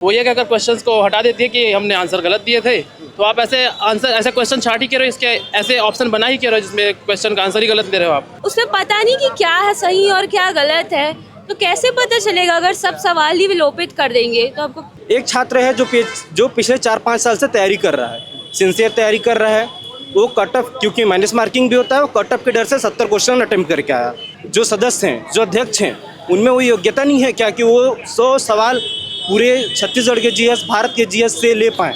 वो ये कहकर क्वेश्चंस को हटा देती है कि हमने आंसर गलत दिए थे, तो आप ऐसे क्वेश्चन छाट ही क्यों रहे हो, इसके ऐसे ऑप्शन बना ही क्यों रहे हो जिसमें क्वेश्चन का आंसर ही गलत दे रहे हो आप। उसमें पता नहीं कि क्या है सही और क्या गलत है, तो कैसे पता चलेगा अगर सब सवाल ही विलोपित कर देंगे तो आपको। एक छात्र है जो पिछले 4-5 साल से तैयारी कर रहा है, सिंसियर तैयारी कर रहा है, वो कट ऑफ, क्योंकि माइनस मार्किंग भी होता है, वो कट ऑफ के डर से 70 क्वेश्चन अटेम्प्ट करके आया। जो सदस्य हैं, जो अध्यक्ष हैं, उनमें वो योग्यता नहीं है क्या कि वो 100 सवाल पूरे छत्तीसगढ़ के जीएस, भारत के जीएस से ले पाएँ,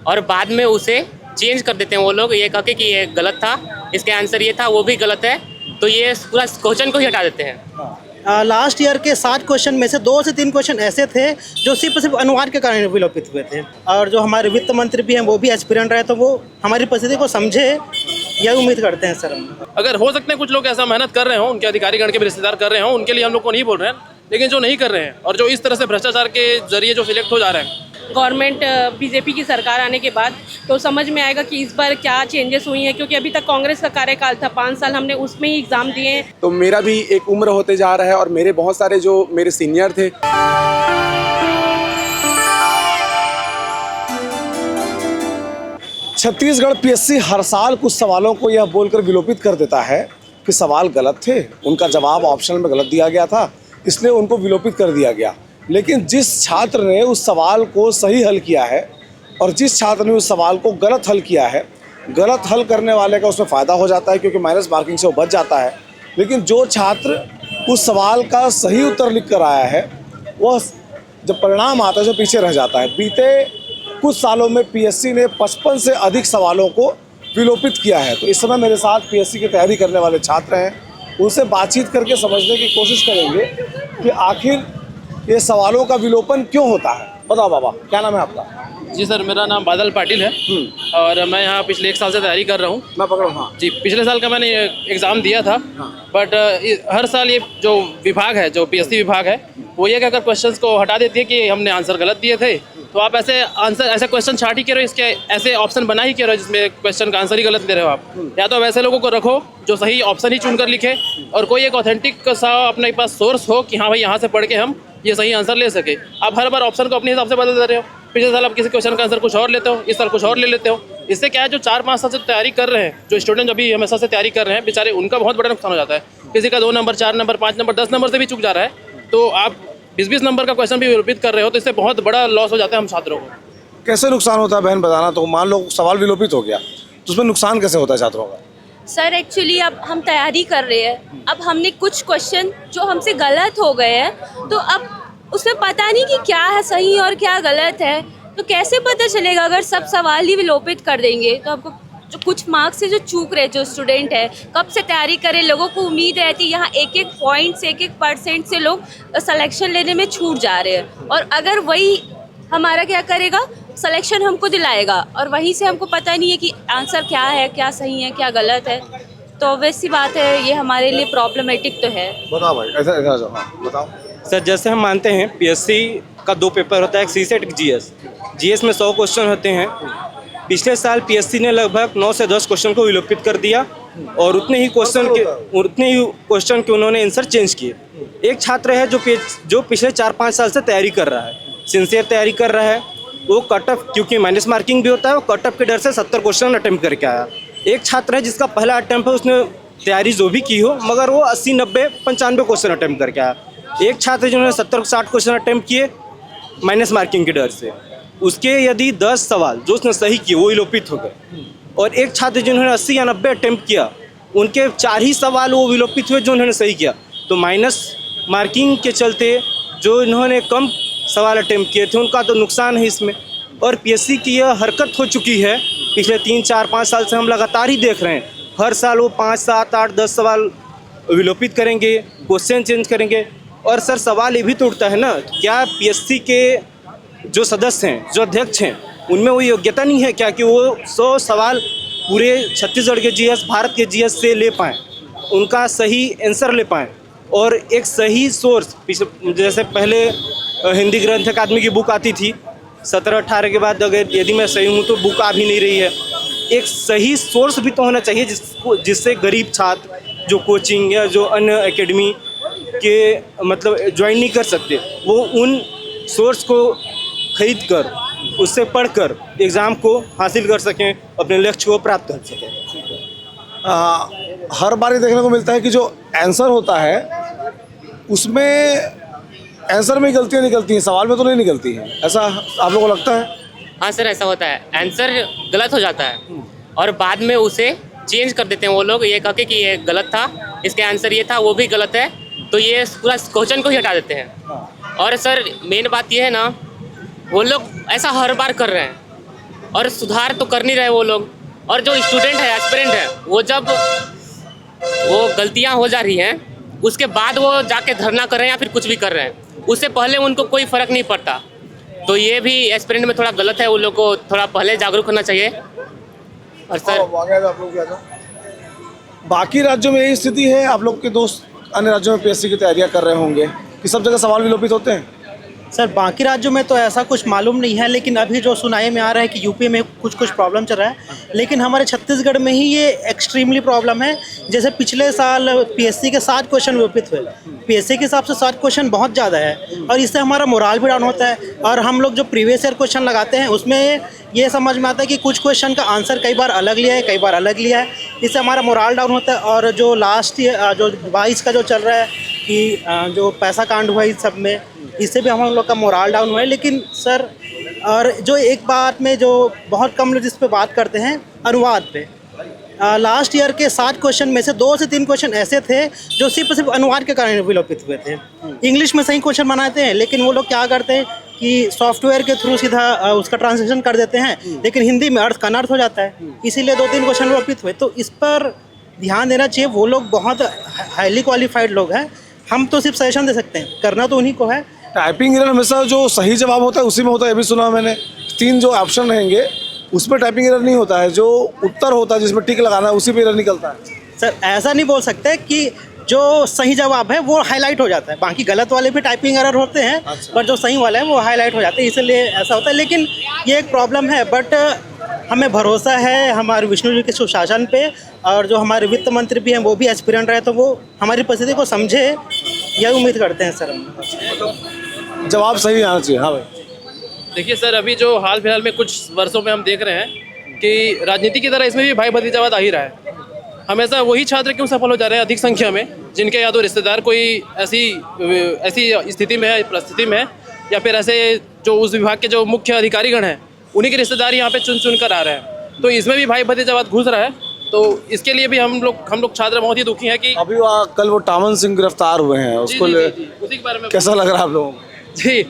और बाद में उसे चेंज कर देते हैं वो लोग, ये कह के कि ये गलत था, इसके आंसर ये था, वो भी गलत है, तो ये पूरा क्वेश्चन को ही हटा देते हैं। लास्ट ईयर के 60 क्वेश्चन में से 2 से 3 क्वेश्चन ऐसे थे जो सिर्फ अनुवाद के कारण विलोपित हुए थे। और जो हमारे वित्त मंत्री भी हैं वो भी एस्पिरेंट रहे, तो वो हमारी परिस्थिति को समझे, यह उम्मीद करते हैं सर हम। अगर हो सकते हैं कुछ लोग ऐसा मेहनत कर रहे हो, उनके अधिकारीगण के भी रिश्तेदार कर रहे हो, उनके लिए हम लोग को नहीं बोल रहे हैं, लेकिन जो नहीं कर रहे हैं और जो इस तरह से भ्रष्टाचार के जरिए जो सिलेक्ट हो जा रहे हैं, गवर्नमेंट बीजेपी की सरकार आने के बाद तो समझ में आएगा कि इस बार क्या चेंजेस हुई हैं, क्योंकि अभी तक कांग्रेस का कार्यकाल था 5 साल, हमने उसमें ही एग्ज़ाम दिए हैं। तो मेरा भी एक उम्र होते जा रहा है और मेरे बहुत सारे जो मेरे सीनियर थे, छत्तीसगढ़ पीएससी हर साल कुछ सवालों को यह बोलकर विलोपित कर देता है कि सवाल गलत थे, उनका जवाब ऑप्शन में गलत दिया गया था, इसलिए उनको विलोपित कर दिया गया। लेकिन जिस छात्र ने उस सवाल को सही हल किया है और जिस छात्र ने उस सवाल को गलत हल किया है, गलत हल करने वाले का उसमें फ़ायदा हो जाता है क्योंकि माइनस मार्किंग से वो बच जाता है। लेकिन जो छात्र उस सवाल का सही उत्तर लिख कर आया है, वह जब परिणाम आता है तो पीछे रह जाता है। बीते कुछ सालों में पीएससी ने 55 से अधिक सवालों को विलोपित किया है। तो इस समय मेरे साथ पीएससी की तैयारी करने वाले छात्र हैं, उनसे बातचीत करके समझने की कोशिश करेंगे कि आखिर ये सवालों का विलोपन क्यों होता है। बताओ बाबा, क्या नाम है आपका? जी सर, मेरा नाम बादल पाटिल है और मैं यहाँ पिछले 1 साल से तैयारी कर रहा हूँ। मैं पकड़ूँ? हाँ जी, पिछले साल का मैंने एग्ज़ाम दिया था, बट हर साल ये जो विभाग है, जो पीएससी विभाग है, वो ये कहकर क्वेश्चंस को हटा देती है कि हमने आंसर गलत दिए थे, तो आप ऐसे क्वेश्चन छाट ही क्यों रहे हो, इसके ऐसे ऑप्शन बना ही क्यों रहे हो जिसमें क्वेश्चन का आंसर ही गलत दे रहे हो आप। या तो वैसे लोगों को रखो जो सही ऑप्शन ही चुनकर लिखे, और कोई एक ऑथेंटिक सा अपने पास सोर्स हो कि हाँ भाई यहाँ से पढ़ के हम ये सही आंसर ले सके। आप हर बार ऑप्शन को अपने हिसाब से बदल दे रहे हो। पिछले साल आप किसी क्वेश्चन का आंसर कुछ और लेते हो, इस साल कुछ और ले लेते हो। इससे क्या है, जो 4-5 साल से तैयारी कर रहे हैं, जो स्टूडेंट अभी हमेशा से तैयारी कर रहे हैं, बेचारे उनका बहुत बड़ा नुकसान हो जाता है। किसी का 2 नंबर, 4 नंबर, 5 नंबर, 10 नंबर से भी चूक जा रहा है, तो आप 20-20 नंबर का क्वेश्चन भी विलोपित कर रहे हो, तो इससे बहुत बड़ा लॉस हो जाता है हम छात्रों को। कैसे नुकसान होता है बहन, बताना। तो मान लो सवाल विलोपित हो गया तो उसमें नुकसान कैसे होता है छात्रों का? सर एक्चुअली अब हम तैयारी कर रहे हैं, अब हमने कुछ क्वेश्चन जो हमसे गलत हो गए हैं, तो अब उसमें पता नहीं कि क्या है सही और क्या गलत है, तो कैसे पता चलेगा अगर सब सवाल ही विलोपित कर देंगे तो आपको। जो कुछ मार्क्स से जो चूक रहे, जो स्टूडेंट है, कब से तैयारी करें, लोगों को उम्मीद रहती है यहाँ एक पॉइंट से 1% से लोग सिलेक्शन लेने में छूट जा रहे हैं, और अगर वही हमारा क्या करेगा, सिलेक्शन हमको दिलाएगा, और वहीं से हमको पता नहीं है कि आंसर क्या है, क्या सही है, क्या गलत है, तो ऑब्वियस सी बात है ये हमारे लिए प्रॉब्लमेटिक तो है। बताओ भाई, ऐसा बताओ सर। जैसे हम मानते हैं पीएससी का 2 पेपर होता है, एक सीसेट, एक जीएस। जीएस में 100 क्वेश्चन होते हैं। पिछले साल पीएससी ने लगभग 9 से 10 क्वेश्चन को विलोपित कर दिया, और उतने ही क्वेश्चन के उन्होंने आंसर चेंज किए। एक छात्र है जो पिछले 4-5 साल से तैयारी कर रहा है, सिंसियर तैयारी कर रहा है, वो कट ऑफ, क्योंकि माइनस मार्किंग भी होता है, वो कट ऑफ के डर से 70 क्वेश्चन अटेम्प्ट करके आया। एक छात्र है जिसका पहला अटेम्प्ट है, उसने तैयारी जो भी की हो, मगर वो 80, 90, 95 क्वेश्चन अटेम्प्ट करके आया। एक छात्र जिन्होंने 70-60 क्वेश्चन अटेम्प्ट किए माइनस मार्किंग के डर से, उसके यदि 10 सवाल जो उसने सही किए वो विलोपित हो गए। और एक छात्र जिन्होंने 80 या 90 अटेम्प्ट किया, उनके 4 ही सवाल वो विलोपित हुए जो उन्होंने सही किया। तो माइनस मार्किंग के चलते जो इन्होंने कम सवाल अटेम्प्ट किए थे, उनका तो नुकसान है इसमें। और पीएससी की यह हरकत हो चुकी है, पिछले 3, 4, 5 साल से हम लगातार ही देख रहे हैं। हर साल वो 5, 7, 8, 10 सवाल विलोपित करेंगे, क्वेश्चन चेंज करेंगे। और सर सवाल ये भी तो उठता है ना, क्या पीएससी के जो सदस्य हैं, जो अध्यक्ष हैं, उनमें वो योग्यता नहीं है क्या कि वो 100 सवाल पूरे छत्तीसगढ़ के जीएस, भारत के जीएस से ले पाएँ, उनका सही आंसर ले पाएँ, और एक सही सोर्स, जैसे पहले हिंदी ग्रंथ अकादमी की बुक आती थी 17-18 के बाद, अगर यदि मैं सही हूँ तो बुक आ भी नहीं रही है। एक सही सोर्स भी तो होना चाहिए जिससे गरीब छात्र जो कोचिंग या जो अन्य एकेडमी के मतलब ज्वाइन नहीं कर सकते, वो उन सोर्स को खरीद कर, उससे पढ़कर एग्ज़ाम को हासिल कर सकें, अपने लक्ष्य को प्राप्त कर सकें। हर बार ये देखने को मिलता है कि जो आंसर होता है उसमें आंसर में गलतियाँ निकलती हैं, सवाल में तो नहीं निकलती हैं, ऐसा आप लोगों को लगता है? हाँ सर, ऐसा होता है, आंसर गलत हो जाता है और बाद में उसे चेंज कर देते हैं वो लोग, ये कह के कि ये गलत था, इसके आंसर ये था, वो भी गलत है, तो ये पूरा क्वेश्चन को ही हटा देते हैं। और सर मेन बात ये है ना, वो लोग ऐसा हर बार कर रहे हैं और सुधार तो कर नहीं रहे वो लोग। और जो स्टूडेंट है, एस्पिरेंट है, वो जब वो गलतियां हो जा रही हैं उसके बाद वो जाके धरना कर रहे हैं या फिर कुछ भी कर रहे हैं, उससे पहले उनको कोई फ़र्क नहीं पड़ता। तो ये भी एस्पिरेंट में थोड़ा गलत है, उन लोग को थोड़ा पहले जागरूक होना चाहिए। और सर बाकी राज्यों में यही स्थिति है? आप लोग के दोस्त अन्य राज्यों में पीएससी की तैयारियां कर रहे होंगे कि सब जगह सवाल विलोपित होते हैं? सर बाकी राज्यों में तो ऐसा कुछ मालूम नहीं है, लेकिन अभी जो सुनाई में आ रहा है कि यूपी में कुछ प्रॉब्लम चल रहा है, लेकिन हमारे छत्तीसगढ़ में ही ये एक्सट्रीमली प्रॉब्लम है। जैसे पिछले साल पीएससी के 7 क्वेश्चन विलोपित हुए, पीएससी के हिसाब से 7 क्वेश्चन बहुत ज़्यादा है और इससे हमारा मोराल भी डाउन होता है। और हम लोग जो प्रीवियस ईयर क्वेश्चन लगाते हैं उसमें ये समझ में आता है कि कुछ क्वेश्चन का आंसर कई बार अलग लिया है, कई बार अलग लिया है, इससे हमारा मोराल डाउन होता है। और जो लास्ट ईयर जो 22 का जो चल रहा है कि जो पैसा कांड हुआ इस सब में, इससे भी हम लोग का मोराल डाउन हुआ है। लेकिन सर, और जो एक बात में जो बहुत कम लोग जिस पे बात करते हैं, अनुवाद पे, लास्ट ईयर के 7 क्वेश्चन में से 2 से 3 क्वेश्चन ऐसे थे जो सिर्फ अनुवाद के कारण विलोपित हुए थे। इंग्लिश में सही क्वेश्चन बनाते हैं, लेकिन वो लोग क्या करते हैं कि सॉफ्टवेयर के थ्रू सीधा उसका ट्रांसलेशन कर देते हैं, लेकिन हिंदी में अर्थ का अनर्थ हो जाता है, इसीलिए 2-3 क्वेश्चन विलोपित हुए। तो इस पर ध्यान देना चाहिए। वो लोग बहुत हाईली क्वालिफाइड लोग हैं, हम तो सिर्फ सजेशन दे सकते हैं, करना तो उन्हीं को है। टाइपिंग एरर हमेशा जो सही जवाब होता है उसी में होता है, ये भी सुना मैंने। 3 जो ऑप्शन रहेंगे उसमें टाइपिंग एरर नहीं होता है, जो उत्तर होता है जिसमें टिक लगाना है उसी पे एरर निकलता है। सर ऐसा नहीं बोल सकते कि जो सही जवाब है वो हाईलाइट हो जाता है, बाकी गलत वाले भी टाइपिंग एरर होते हैं, पर जो सही वाले हैं वो हाईलाइट हो जाते हैं, इसलिए ऐसा होता है। लेकिन ये एक प्रॉब्लम है, बट हमें भरोसा है हमारे विष्णु जी के सुशासन पे, और जो हमारे वित्त मंत्री भी हैं वो भी एस्पिरेंट रहे, तो वो हमारी परिस्थिति को समझे, यह उम्मीद करते हैं सर हम। जवाब सही आना चाहिए। हाँ भाई, देखिए सर, अभी जो हाल फिलहाल में कुछ वर्षों में हम देख रहे हैं कि राजनीति की तरह इसमें भी भाई भतीजावाद आ ही रहा है। हमेशा वही छात्र क्यों सफल हो जा रहे हैं अधिक संख्या में, जिनके या तो रिश्तेदार कोई ऐसी स्थिति में है, परिस्थिति में है, या फिर ऐसे जो उस विभाग के जो मुख्य अधिकारीगण हैं उन्हीं के रिश्तेदार यहाँ पे चुन कर आ रहे हैं। तो इसमें भी भाई भतीजावाद घुस रहा है। तो इसके लिए भी हम लोग छात्र बहुत ही दुखी हैं कि अभी कल वो टामन सिंह गिरफ्तार हुए हैं, उसको उसी के बारे में कैसा लग रहा है आप लोगों को? जी,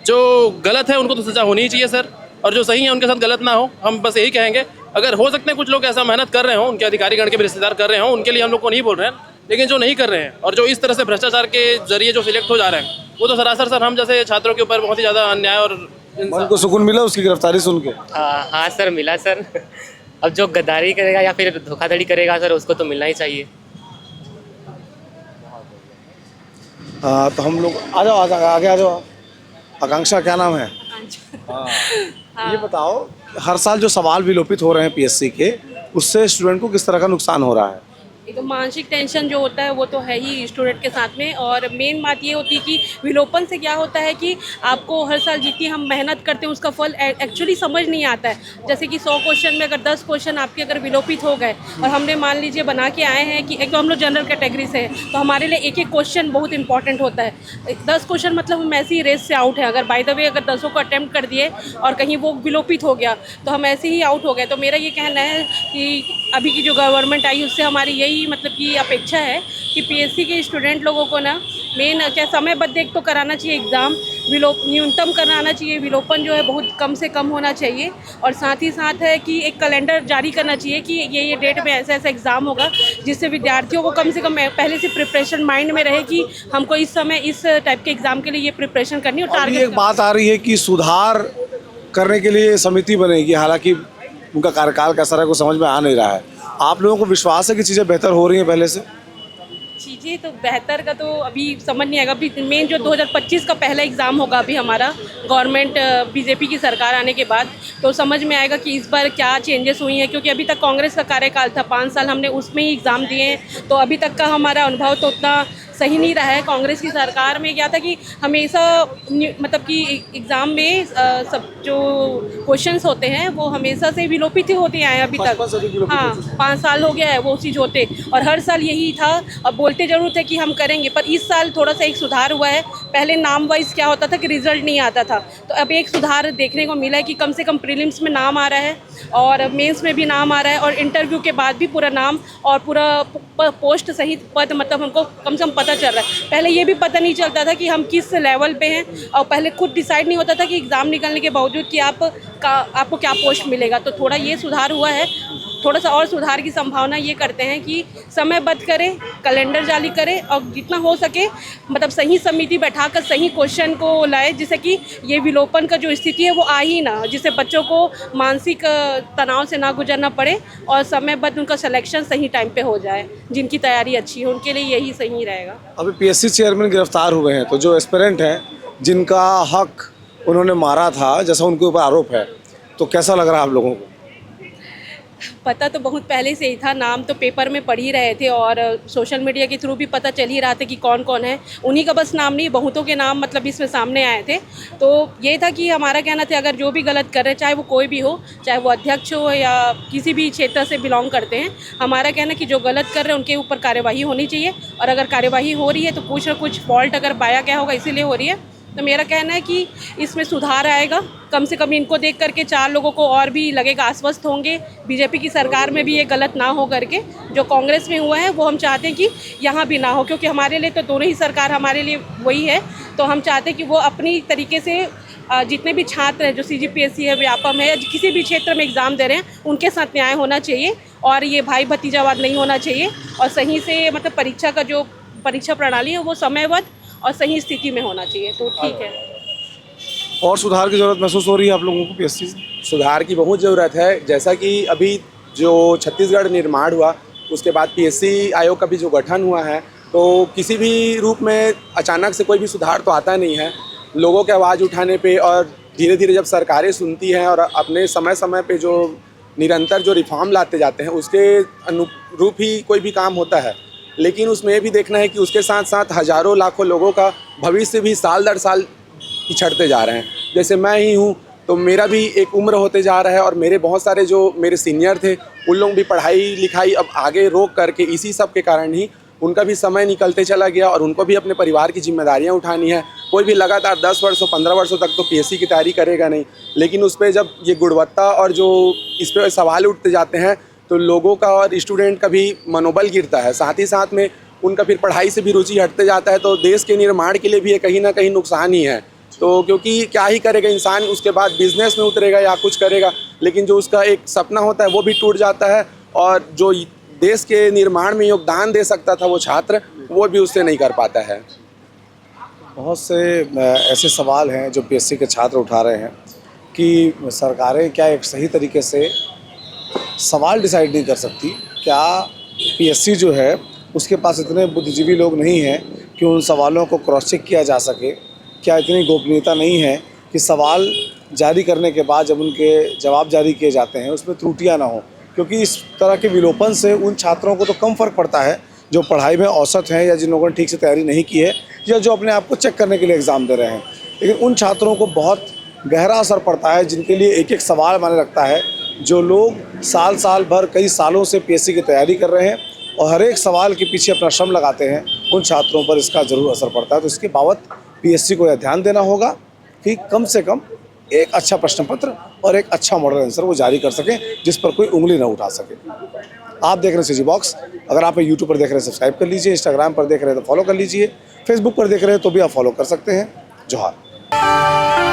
जो गलत है उनको तो सजा होनी ही चाहिए सर, और जो सही है उनके साथ गलत ना हो। हम बस यही कहेंगे, अगर हो सकते हैं कुछ लोग ऐसा मेहनत कर रहे हो, उनके अधिकारीगण के भी रिश्तेदार कर रहे हो, उनके लिए हम लोग को नहीं बोल रहे हैं, लेकिन जो नहीं कर रहे हैं और जो इस तरह से भ्रष्टाचार के जरिए जो सिलेक्ट हो जा रहे हैं, वो तो सरासर सर हम जैसे छात्रों के ऊपर बहुत ही ज़्यादा अन्याय और मन को सुकून मिला उसकी गिरफ्तारी सुन के? हाँ सर, मिला सर। अब जो गद्दारी करेगा या फिर धोखाधड़ी करेगा सर, उसको तो मिलना ही चाहिए। तो हम लोग आ जाओ आगे आ जाओ। आकांक्षा, क्या नाम है? ये बताओ, हर साल जो सवाल विलोपित हो रहे हैं पीएससी के, उससे स्टूडेंट को किस तरह का नुकसान हो रहा है? एक तो मानसिक टेंशन जो होता है वो तो है ही स्टूडेंट के साथ में, और मेन बात ये होती है कि विलोपन से क्या होता है कि आपको हर साल जितनी हम मेहनत करते हैं उसका फल एक्चुअली समझ नहीं आता है। जैसे कि 100 क्वेश्चन में अगर 10 क्वेश्चन आपके अगर विलोपित हो गए और हमने मान लीजिए बना के आए हैं कि एक तो हम लोग जनरल कैटेगरी से हैं, तो हमारे लिए एक क्वेश्चन बहुत इंपॉर्टेंट होता है। 10 क्वेश्चन मतलब हम ऐसे ही रेस से आउट है। अगर बाय द वे अगर 10 को अटैम्प्ट कर दिए और कहीं वो विलोपित हो गया तो हम ऐसे ही आउट हो गए। तो मेरा ये कहना है कि अभी की जो गवर्नमेंट आई उससे हमारी यही मतलब कि अपेक्षा है कि पीएससी के स्टूडेंट लोगों को ना मेन क्या समयबद्ध एक तो कराना चाहिए एग्ज़ाम, न्यूनतम कराना चाहिए, विलोपन जो है बहुत कम से कम होना चाहिए, और साथ ही साथ है कि एक कैलेंडर जारी करना चाहिए कि ये डेट में ऐसा एग्ज़ाम होगा, जिससे विद्यार्थियों को कम से कम पहले से प्रिपरेशन माइंड में रहे कि हमको इस समय इस टाइप के एग्ज़ाम के लिए ये प्रिपरेशन करनी। और टारगेट एक बात आ रही है कि सुधार करने के लिए समिति बनेगी, हालांकि उनका कार्यकाल कैसा रहा को समझ में आ नहीं रहा है। आप लोगों को विश्वास है कि चीज़ें बेहतर हो रही हैं पहले से? चीज़ें तो बेहतर का तो अभी समझ नहीं आएगा। अभी मेन जो 2025 का पहला एग्ज़ाम होगा अभी हमारा गवर्नमेंट बीजेपी की सरकार आने के बाद, तो समझ में आएगा कि इस बार क्या चेंजेस हुई हैं, क्योंकि अभी तक कांग्रेस का कार्यकाल था 5 साल, हमने उसमें ही एग्ज़ाम दिए हैं, तो अभी तक का हमारा अनुभव तो उतना सही नहीं रहा है। कांग्रेस की सरकार में क्या था कि हमेशा मतलब कि एग्ज़ाम में सब जो क्वेश्चंस होते हैं वो हमेशा से विलोपित ही होते आए हैं अभी तक। हाँ, 5 साल हो गया है वो चीज़ होते, और हर साल यही था। अब बोलते ज़रूर थे कि हम करेंगे, पर इस साल थोड़ा सा एक सुधार हुआ है। पहले नाम वाइज क्या होता था कि रिजल्ट नहीं आता था, तो अब एक सुधार देखने को मिला है कि कम से कम प्रीलिम्स में नाम आ रहा है और मेंस में भी नाम आ रहा है, और इंटरव्यू के बाद भी पूरा नाम और पूरा पोस्ट सहित पद मतलब हमको कम से कम पता चल रहा है। पहले ये भी पता नहीं चलता था कि हम किस लेवल पे हैं, और पहले खुद डिसाइड नहीं होता था कि एग्ज़ाम निकलने के बावजूद कि आपको क्या पोस्ट मिलेगा। तो थोड़ा ये सुधार हुआ है। थोड़ा सा और सुधार की संभावना ये करते हैं कि समयबद्ध करें, कैलेंडर जारी करें, और जितना हो सके मतलब सही समिति बैठाकर सही क्वेश्चन को लाए, जिससे कि ये विलोपन का जो स्थिति है वो आ ही ना, जिससे बच्चों को मानसिक तनाव से ना गुजरना पड़े और समयबद्ध उनका सिलेक्शन सही टाइम पे हो जाए। जिनकी तैयारी अच्छी है उनके लिए यही सही रहेगा। अभी पीएससी चेयरमैन गिरफ्तार हुए हैं, तो जो एस्पिरेंट हैं जिनका हक उन्होंने मारा था, जैसा उनके ऊपर आरोप है, तो कैसा लग रहा है आप लोगों को? पता तो बहुत पहले से ही था, नाम तो पेपर में पढ़ ही रहे थे और सोशल मीडिया के थ्रू भी पता चल ही रहा था कि कौन कौन है। उन्हीं का बस नाम नहीं, बहुतों के नाम मतलब इसमें सामने आए थे। तो ये था कि हमारा कहना था अगर जो भी गलत कर रहे, चाहे वो कोई भी हो, चाहे वो अध्यक्ष हो या किसी भी क्षेत्र से बिलोंग करते हैं, हमारा कहना कि जो गलत कर रहे हैं उनके ऊपर कार्यवाही होनी चाहिए, और अगर कार्यवाही हो रही है तो कुछ ना कुछ फॉल्ट अगर पाया गया होगा इसीलिए हो रही है। तो मेरा कहना है कि इसमें सुधार आएगा। कम से कम इनको देख करके 4 लोगों को और भी लगेगा, आश्वस्त होंगे। बीजेपी की सरकार में भी ये गलत ना हो करके जो कांग्रेस में हुआ है वो हम चाहते हैं कि यहाँ भी ना हो, क्योंकि हमारे लिए तो दोनों ही सरकार हमारे लिए वही है। तो हम चाहते हैं कि वो अपनी तरीके से जितने भी छात्र हैं, जो CGPSC है, व्यापम है, किसी भी क्षेत्र में एग्ज़ाम दे रहे हैं, उनके साथ न्याय होना चाहिए और ये भाई भतीजावाद नहीं होना चाहिए, और सही से मतलब परीक्षा का जो परीक्षा प्रणाली है वो समयबद्ध और सही स्थिति में होना चाहिए। तो ठीक है। और सुधार की ज़रूरत महसूस हो रही है आप लोगों को पीएससी से? सुधार की बहुत ज़रूरत है। जैसा कि अभी जो छत्तीसगढ़ निर्माण हुआ, उसके बाद पीएससी आयोग का भी जो गठन हुआ है, तो किसी भी रूप में अचानक से कोई भी सुधार तो आता नहीं है। लोगों के आवाज़ उठाने पे और धीरे धीरे जब सरकारें सुनती हैं और अपने समय समय पे जो निरंतर जो रिफॉर्म लाते जाते हैं उसके अनुरूप ही कोई भी काम होता है। लेकिन उसमें ये भी देखना है कि उसके साथ साथ हज़ारों लाखों लोगों का भविष्य भी साल दर साल पिछड़ते जा रहे हैं। जैसे मैं ही हूँ, तो मेरा भी एक उम्र होते जा रहा है, और मेरे बहुत सारे जो मेरे सीनियर थे उन लोग भी पढ़ाई लिखाई अब आगे रोक करके इसी सब के कारण ही उनका भी समय निकलते चला गया, और उनको भी अपने परिवार की जिम्मेदारियां उठानी है। कोई भी लगातार 10 वर्षों 15 वर्षों तक तो पीएससी की तैयारी करेगा नहीं, लेकिन उस पर जब ये गुणवत्ता और जो इस पर सवाल उठते जाते हैं तो लोगों का और स्टूडेंट का भी मनोबल गिरता है। साथ ही साथ में उनका फिर पढ़ाई से भी रुचि हटते जाता है, तो देश के निर्माण के लिए भी ये कहीं ना कहीं नुकसान ही है। तो क्योंकि क्या ही करेगा इंसान, उसके बाद बिजनेस में उतरेगा या कुछ करेगा, लेकिन जो उसका एक सपना होता है वो भी टूट जाता है, और जो देश के निर्माण में योगदान दे सकता था वो छात्र, वो भी उससे नहीं कर पाता है। बहुत से ऐसे सवाल हैं जो पीएससी के छात्र उठा रहे हैं कि सरकारें क्या एक सही तरीके से सवाल डिसाइड नहीं कर सकती। क्या पीएससी जो है उसके पास इतने बुद्धिजीवी लोग नहीं हैं कि उन सवालों को क्रॉस चेक किया जा सके? क्या इतनी गोपनीयता नहीं है कि सवाल जारी करने के बाद जब उनके जवाब जारी किए जाते हैं उसमें त्रुटियां ना हो? क्योंकि इस तरह के विलोपन से उन छात्रों को तो कम फ़र्क पड़ता है जो पढ़ाई में औसत हैं, या जिन लोगों ने ठीक से तैयारी नहीं की है, या जो अपने आप को चेक करने के लिए एग्ज़ाम दे रहे हैं। लेकिन उन छात्रों को बहुत गहरा असर पड़ता है जिनके लिए एक एक सवाल मायने रखता है। जो लोग साल साल भर कई सालों से पीएससी की तैयारी कर रहे हैं और हर एक सवाल के पीछे अपना श्रम लगाते हैं, उन छात्रों पर इसका ज़रूर असर पड़ता है। तो इसके बाबत पीएससी को यह ध्यान देना होगा कि कम से कम एक अच्छा प्रश्न पत्र और एक अच्छा मॉडल आंसर वो जारी कर सकें जिस पर कोई उंगली ना उठा सके। आप देख रहे हैं CG बॉक्स। अगर आप यूट्यूब पर देख रहे हैं सब्सक्राइब कर लीजिए, इंस्टाग्राम पर देख रहे हैं तो फॉलो कर लीजिए, फेसबुक पर देख रहे हैं तो भी आप फॉलो कर सकते हैं। जोहार।